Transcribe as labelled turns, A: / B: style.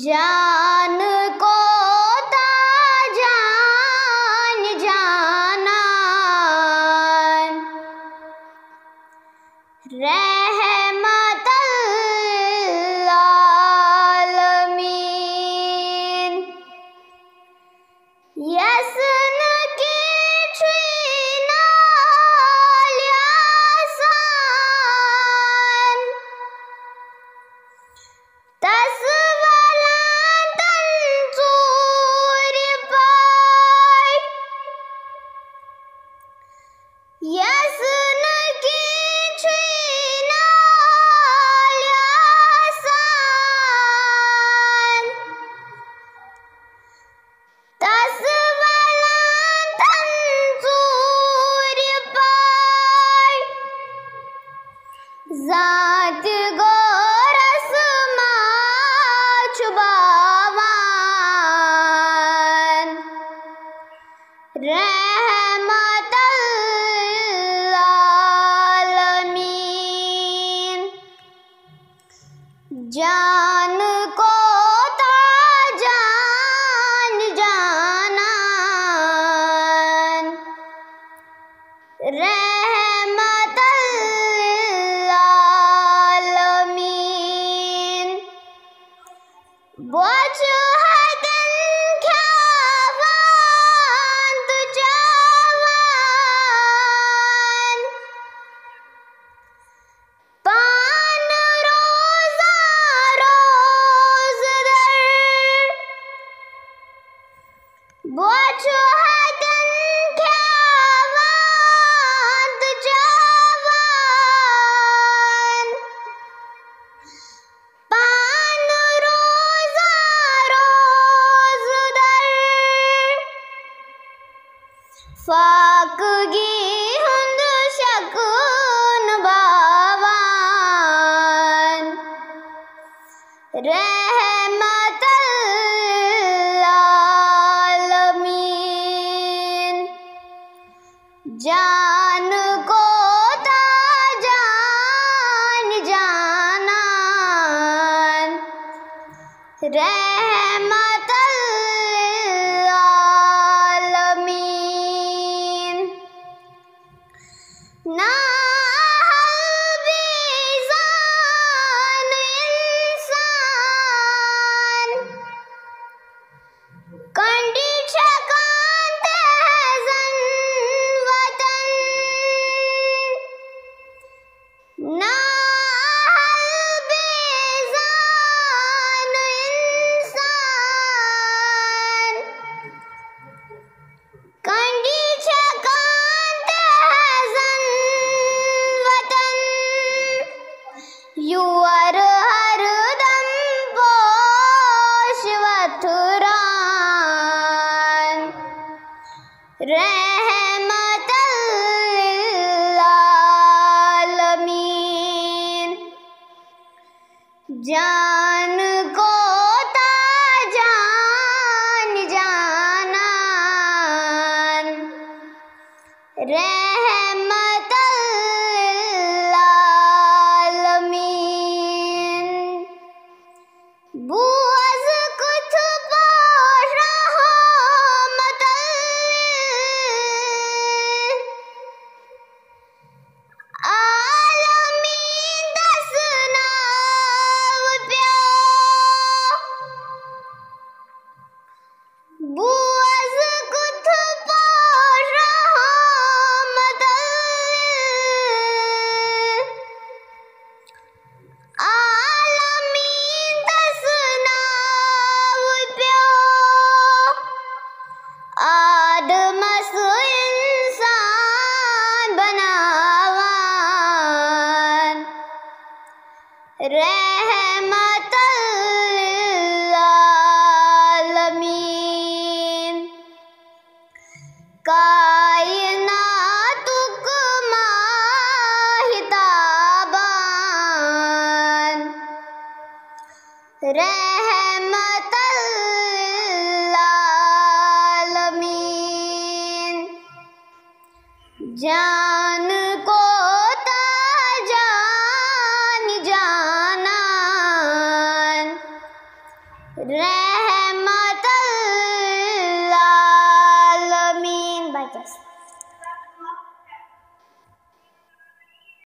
A: जान को जान जाना रहमतल आलमीन यसन की छीनाल यासान तस्वलान तंसूर पाय यसन की छीनाल यासान तस्वलान तंसूर पाय ज़ात गोरस छुबावान रहमतल आलमीन जान को जान जानान रहमतल आलमीन वजहतन ख्यावान तुझावान पान रोज़ा रोज़ दर वजहतन ख्यावान तुझावान पान रोज़ा रोज़ दर फाकगी हुंद शकून बावान रहमतल आलमीन जान को जान जानान रहमतल आलमीन नाहल बीज़ान इंसान कंडी छकान तहज़न वतन नाहल बीज़ान इंसान कंडी छकान तहज़न वतन युवर हरदम पोश वथुरान रहमतल आलमीन जान को जान जानान रहमतल आलमीन बुअज़ कुछ पोश रहमतल आलमीन दस नाव प्यो बुअज़ कुछ पोश रहमतल आलमीन दस नाव प्यो आदमस इंसान बनावान रहमतल आलमीन कायनातुक माहिताबान